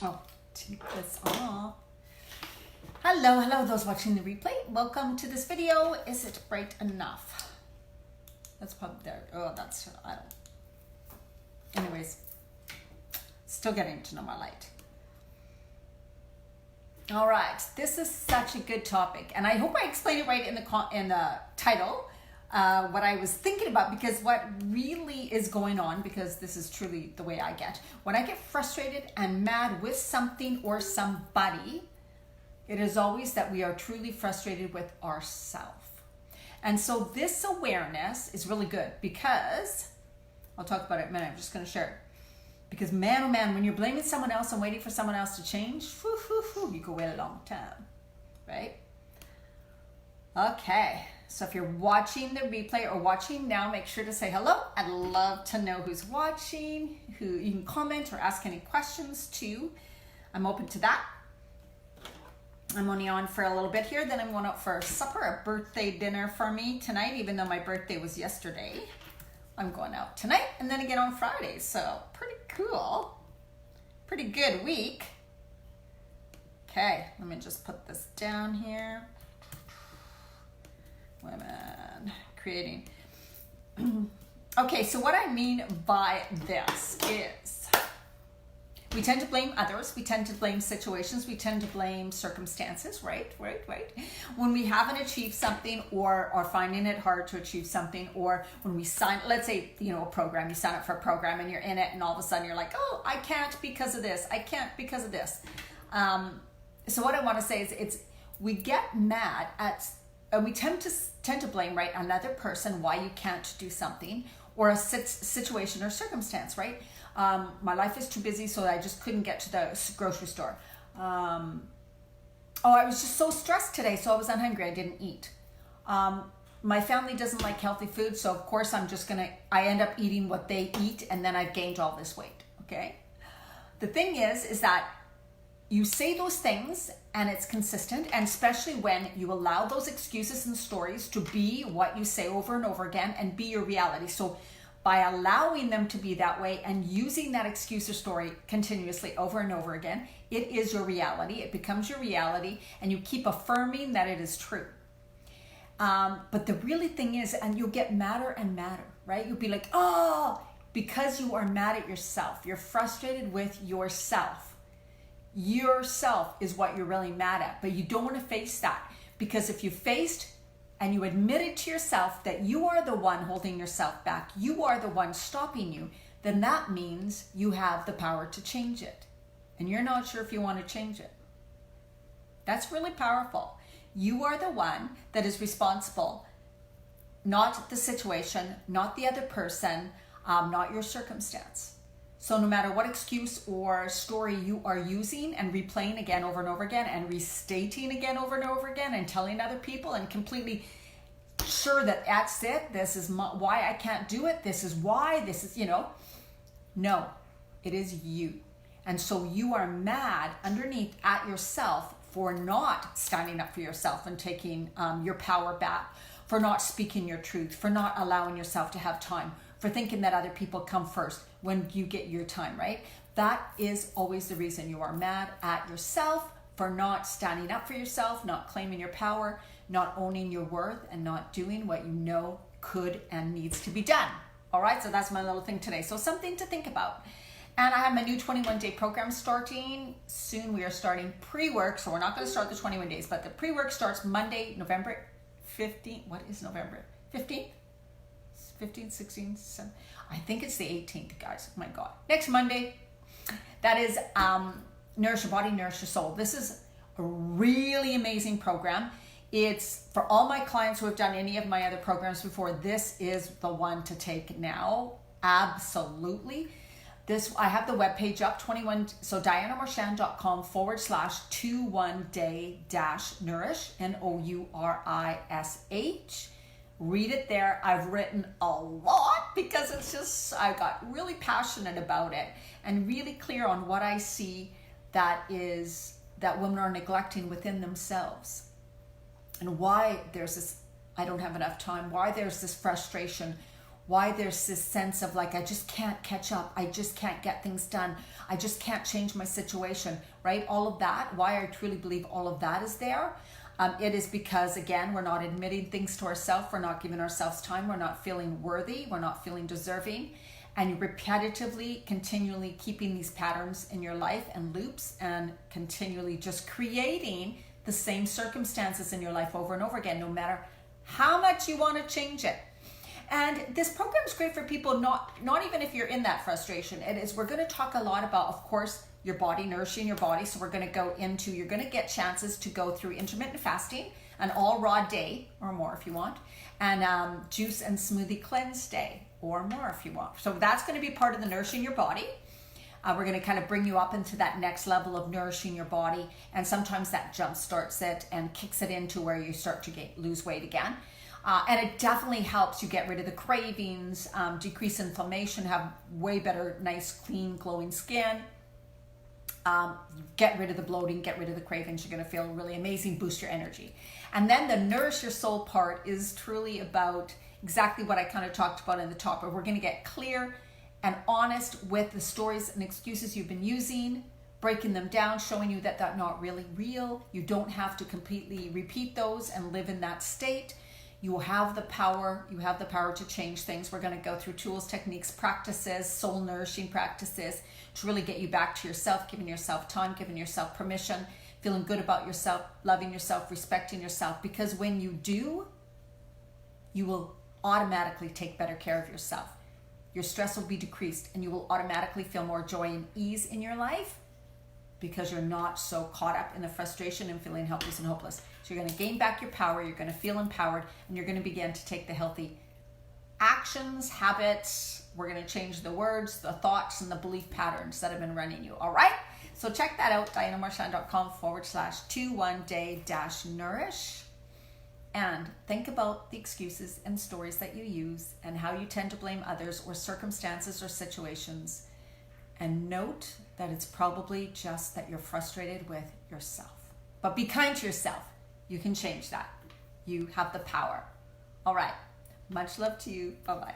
Oh, take this off. Hello, those watching the replay. Welcome to this video. Is it bright enough? That's probably there. Oh, that's, I don't. Anyways, still getting to know my light. All right, this is such a good topic, and I hope I explained it right in the title. What I was thinking about, because what really is going on, because this is truly the way I get. When I get frustrated and mad with something or somebody, it is always that we are truly frustrated with ourselves. And so this awareness is really good, because, I'll talk about it in a minute, I'm just going to share it. Because man, oh man, when you're blaming someone else and waiting for someone else to change, you go wait a long time, right? Okay, so if you're watching the replay or watching now, make sure to say hello. I'd love to know who's watching, who you can comment or ask any questions too. I'm open to that. I'm only on for a little bit here, then I'm going out for supper, a birthday dinner for me tonight, even though my birthday was yesterday. I'm going out tonight and then again on Friday, so pretty cool. Pretty good week. Okay, let me just put this down here. Women creating. Okay, so what I mean by this is we tend to blame others, we tend to blame situations, we tend to blame circumstances, right? When we haven't achieved something or are finding it hard to achieve something, or when we sign, let's say, a program, you sign up for a program and you're in it and all of a sudden you're like, oh, I can't because of this, I can't because of this. So what I want to say is we get mad at, and we tend to blame, right, another person why you can't do something, or a situation or circumstance, right? My life is too busy, so I just couldn't get to the grocery store. I was just so stressed today, so I was hungry, I didn't eat. My family doesn't like healthy food, so of course I end up eating what they eat, and then I've gained all this weight, okay? The thing is that you say those things and it's consistent, and especially when you allow those excuses and stories to be what you say over and over again and be your reality. So by allowing them to be that way and using that excuse or story continuously over and over again, it is your reality. It becomes your reality, and you keep affirming that it is true. But the really thing is, and you'll get madder and madder, right? You'll be like, oh, because you are mad at yourself. You're frustrated with yourself. Yourself is what you're really mad at, but you don't want to face that, because if you faced and you admitted to yourself that you are the one holding yourself back, you are the one stopping you, then that means you have the power to change it. And you're not sure if you want to change it. That's really powerful. You are the one that is responsible, not the situation, not the other person, not your circumstance. So no matter what excuse or story you are using and replaying again over and over again and restating again over and over again and telling other people and completely sure that that's it, this is why I can't do it, this is why, this is, no, it is you. And so you are mad underneath at yourself for not standing up for yourself and taking your power back, for not speaking your truth, for not allowing yourself to have time, for thinking that other people come first when you get your time, right? That is always the reason you are mad at yourself, for not standing up for yourself, not claiming your power, not owning your worth, and not doing what you know could and needs to be done. All right, so that's my little thing today. So something to think about. And I have my new 21-day program starting soon. We are starting pre-work, so we're not going to start the 21 days, but the pre-work starts Monday, November 15th. What is November? 15th? 15th, 16th, 17th. I think it's the 18th, guys. Oh my God. Next Monday. That is Nourish Your Body, Nourish Your Soul. This is a really amazing program. It's for all my clients who have done any of my other programs before. This is the one to take now. Absolutely. I have the webpage up, 21, so dianamarchand.com/21day-nourish, NOURISH. Read it there. I've written a lot because it's just, I got really passionate about it and really clear on what I see that women are neglecting within themselves, and why there's this, I don't have enough time, why there's this frustration, why there's this sense of like, I just can't catch up, I just can't get things done, I just can't change my situation, right? All of that, why I truly believe all of that is there. It is because, again, we're not admitting things to ourselves, we're not giving ourselves time, we're not feeling worthy, we're not feeling deserving, and you're repetitively, continually keeping these patterns in your life and loops, and continually just creating the same circumstances in your life over and over again, no matter how much you want to change it. And this program is great for people, not even if you're in that frustration. We're going to talk a lot about, of course, your body, nourishing your body. So we're going to go into, you're going to get chances to go through intermittent fasting, an all raw day or more if you want, and juice and smoothie cleanse day or more if you want. So that's going to be part of the nourishing your body. We're going to kind of bring you up into that next level of nourishing your body. And sometimes that jump starts it and kicks it into where you start to lose weight again. And it definitely helps you get rid of the cravings, decrease inflammation, have way better, nice, clean, glowing skin. Get rid of the bloating, get rid of the cravings. You're going to feel really amazing, boost your energy. And then the nourish your soul part is truly about exactly what I kind of talked about in the top, where we're going to get clear and honest with the stories and excuses you've been using, breaking them down, showing you that they're not really real. You don't have to completely repeat those and live in that state. You have the power. You have the power to change things. We're going to go through tools, techniques, practices, soul nourishing practices to really get you back to yourself, giving yourself time, giving yourself permission, feeling good about yourself, loving yourself, respecting yourself. Because when you do, you will automatically take better care of yourself. Your stress will be decreased and you will automatically feel more joy and ease in your life because you're not so caught up in the frustration and feeling helpless and hopeless. So you're going to gain back your power, you're going to feel empowered, and you're going to begin to take the healthy actions, habits. We're going to change the words, the thoughts, and the belief patterns that have been running you. All right? So check that out, dianamarchand.com/21day-nourish. And think about the excuses and stories that you use and how you tend to blame others or circumstances or situations. And note that it's probably just that you're frustrated with yourself. But be kind to yourself. You can change that. You have the power. All right. Much love to you. Bye-bye.